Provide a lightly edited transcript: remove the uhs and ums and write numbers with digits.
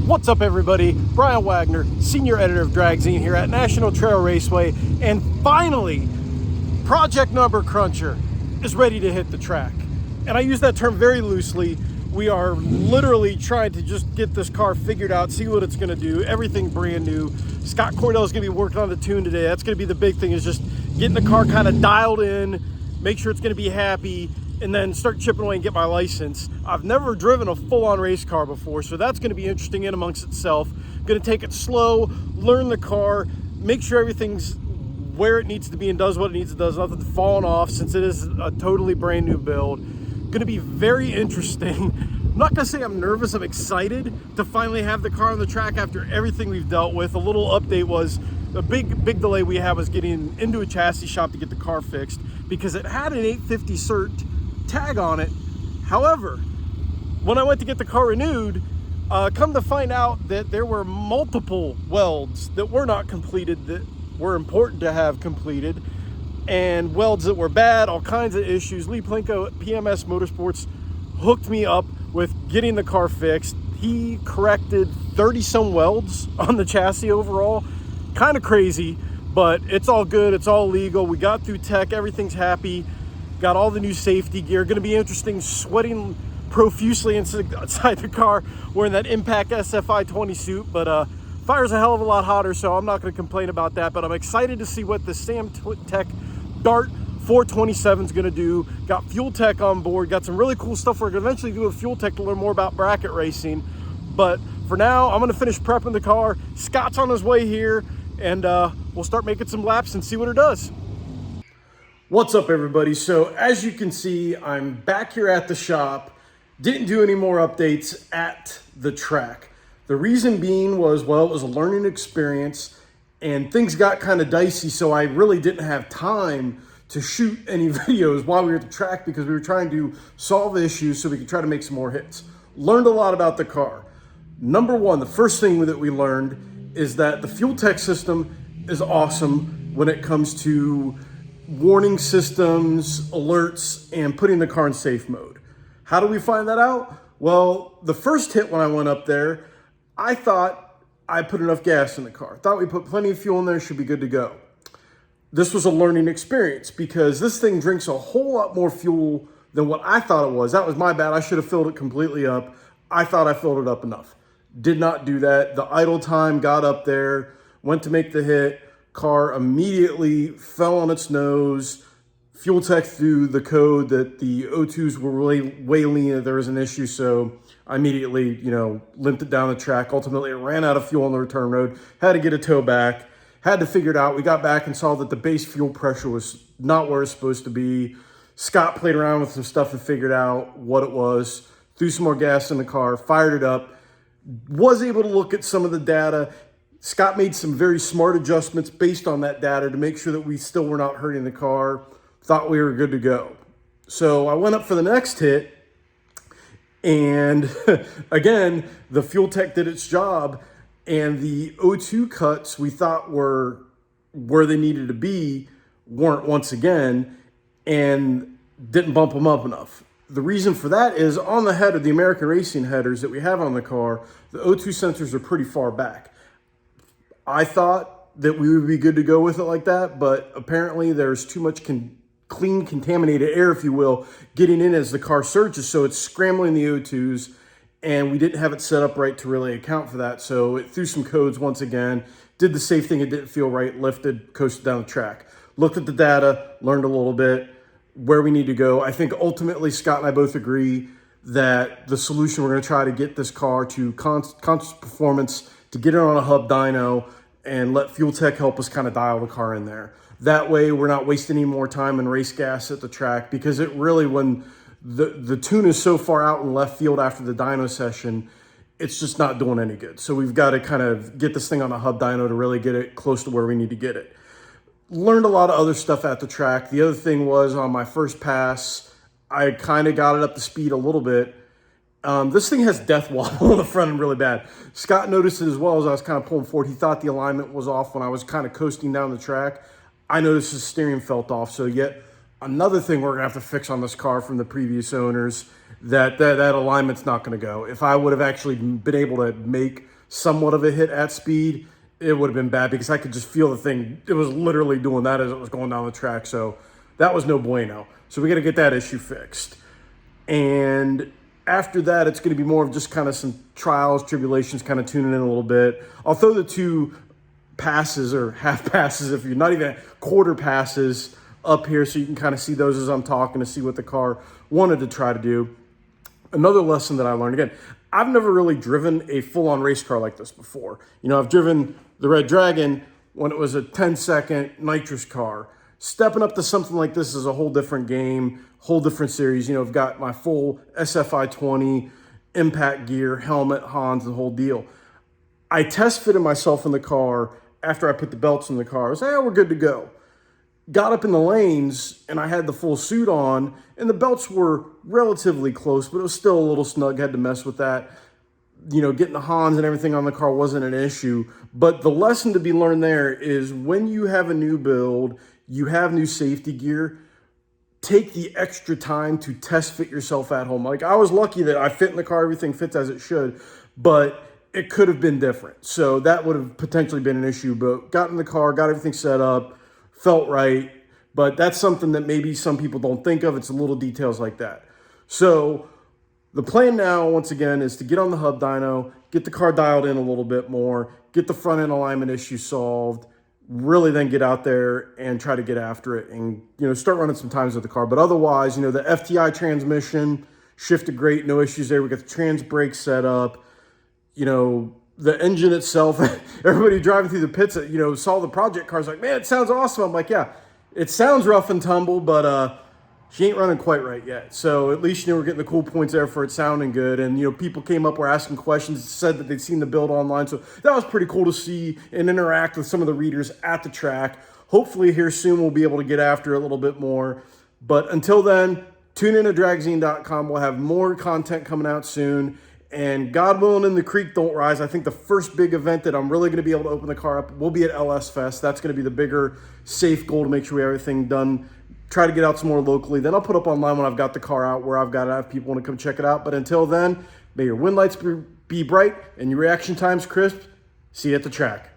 What's up, everybody? Brian Wagner, Senior Editor of Dragzine here at National Trail Raceway, and finally, Project Number Cruncher is ready to hit the track. And I use that term very loosely. We are literally trying to just get this car figured out, see what it's going to do, everything brand new. Scott Cordell is going to be working on the tune today. That's going to be the big thing, is just getting the car kind of dialed in, make sure it's going to be happy, and then start chipping away and get my license. I've never driven a full-on race car before, so that's going to be interesting in amongst itself. Going to take it slow, learn the car, make sure everything's where it needs to be and does what it needs to do, nothing falling off since it is a totally brand new build. Going to be very interesting. I'm not going to say I'm nervous, I'm excited to finally have the car on the track after everything we've dealt with. A little update was, the big delay we had was getting into a chassis shop to get the car fixed because it had an 850 cert tag on it. However, when I went to get the car renewed, come to find out that there were multiple welds that were not completed that were important to have completed, and welds that were bad, all kinds of issues. Lee Plinko at PMS Motorsports hooked me up with getting the car fixed. He corrected 30 some welds on the chassis overall. Kind of crazy, but it's all good, it's all legal. We got through tech, everything's happy. Got all the new safety gear. Going to be interesting, sweating profusely inside the car wearing that Impact SFI 20 suit, but fire's a hell of a lot hotter, so I'm not going to complain about that. But I'm excited to see what the SamTech Dart 427 is going to do. Got FuelTech on board, got some really cool stuff. We're going to eventually do a FuelTech to learn more about bracket racing, but for now I'm going to finish prepping the car. Scott's on his way here, and we'll start making some laps and see what it does. What's up, everybody? So as you can see, I'm back here at the shop. Didn't do any more updates at the track. The reason being was, well, it was a learning experience and things got kind of dicey, so I really didn't have time to shoot any videos while we were at the track because we were trying to solve issues so we could try to make some more hits. Learned a lot about the car. Number one, the first thing that we learned is that the FuelTech system is awesome when it comes to warning systems, alerts, and putting the car in safe mode. How do we find that out? Well, the first hit when I went up there, I thought I put enough gas in the car. Thought we put plenty of fuel in there, should be good to go. This was a learning experience because this thing drinks a whole lot more fuel than what I thought it was. That was my bad. I should have filled it completely up. I thought I filled it up enough. Did not do that. The idle time got up there, went to make the hit. Car immediately fell on its nose. FuelTech threw the code that the O2s were really way lean, that there was an issue, so I immediately, limped it down the track. Ultimately, it ran out of fuel on the return road, had to get a tow back, had to figure it out. We got back and saw that the base fuel pressure was not where it's supposed to be. Scott played around with some stuff and figured out what it was, threw some more gas in the car, fired it up, was able to look at some of the data. Scott made some very smart adjustments based on that data to make sure that we still were not hurting the car. Thought we were good to go. So I went up for the next hit, and again, the FuelTech did its job, and the O2 cuts we thought were where they needed to be weren't once again, and didn't bump them up enough. The reason for that is on the header, the American Racing headers that we have on the car, the O2 sensors are pretty far back. I thought that we would be good to go with it like that, but apparently there's too much clean, contaminated air, if you will, getting in as the car surges, so it's scrambling the O2s, and we didn't have it set up right to really account for that, so it threw some codes once again, did the safe thing, it didn't feel right, lifted, coasted down the track. Looked at the data, learned a little bit, where we need to go. I think ultimately Scott and I both agree that the solution, we're going to try to get this car to conscious performance, to get it on a hub dyno, and let FuelTech help us kind of dial the car in there. That way we're not wasting any more time in race gas at the track, because it really, when the tune is so far out in left field after the dyno session, it's just not doing any good. So we've got to kind of get this thing on a hub dyno to really get it close to where we need to get it. Learned a lot of other stuff at the track. The other thing was, on my first pass, I kind of got it up to speed a little bit. This thing has death wobble on the front end really bad. Scott noticed it as well as I was kind of pulling forward. He thought the alignment was off when I was kind of coasting down the track. I noticed the steering felt off. So yet another thing we're gonna have to fix on this car from the previous owners, that alignment's not gonna go. If I would have actually been able to make somewhat of a hit at speed, it would have been bad because I could just feel the thing. It was literally doing that as it was going down the track. So that was no bueno. So we got to get that issue fixed. And after that, it's going to be more of just kind of some trials, tribulations, kind of tuning in a little bit. I'll throw the 2 passes or half passes, if you're not even quarter passes, up here so you can kind of see those as I'm talking to see what the car wanted to try to do. Another lesson that I learned, again, I've never really driven a full-on race car like this before. You know, I've driven the Red Dragon when it was a 10-second nitrous car. Stepping up to something like this is a whole different game, whole different series. You know, I've got my full SFI 20, impact gear, helmet, Hans, the whole deal. I test fitted myself in the car after I put the belts in the car. I was like, we're good to go. Got up in the lanes and I had the full suit on and the belts were relatively close, but it was still a little snug. Had to mess with that. You know, getting the Hans and everything on the car wasn't an issue. But the lesson to be learned there is when you have a new build, you have new safety gear, take the extra time to test fit yourself at home. Like I was lucky that I fit in the car, everything fits as it should, but it could have been different. So that would have potentially been an issue, but got in the car, got everything set up, felt right. But that's something that maybe some people don't think of. It's little details like that. So the plan now, once again, is to get on the hub dyno, get the car dialed in a little bit more, get the front end alignment issue solved, really then get out there and try to get after it and, you know, start running some times with the car. But otherwise, you know, the FTI transmission shifted great, no issues there. We got the trans brake set up. You know, the engine itself, everybody driving through the pits, you know, saw the project cars like, man, it sounds awesome. I'm like, yeah, it sounds rough and tumble, but she ain't running quite right yet. So at least, you know, we're getting the cool points there for it sounding good. And, you know, people came up, were asking questions, said that they'd seen the build online. So that was pretty cool to see and interact with some of the readers at the track. Hopefully here soon we'll be able to get after it a little bit more. But until then, tune in to dragzine.com. We'll have more content coming out soon. And God willing and the creek don't rise. I think the first big event that I'm really going to be able to open the car up will be at LS Fest. That's going to be the bigger, safe goal to make sure we have everything done. Try to get out some more locally. Then I'll put up online when I've got the car out where I've got to have people want to come check it out. But until then, may your wind lights be bright and your reaction times crisp. See you at the track.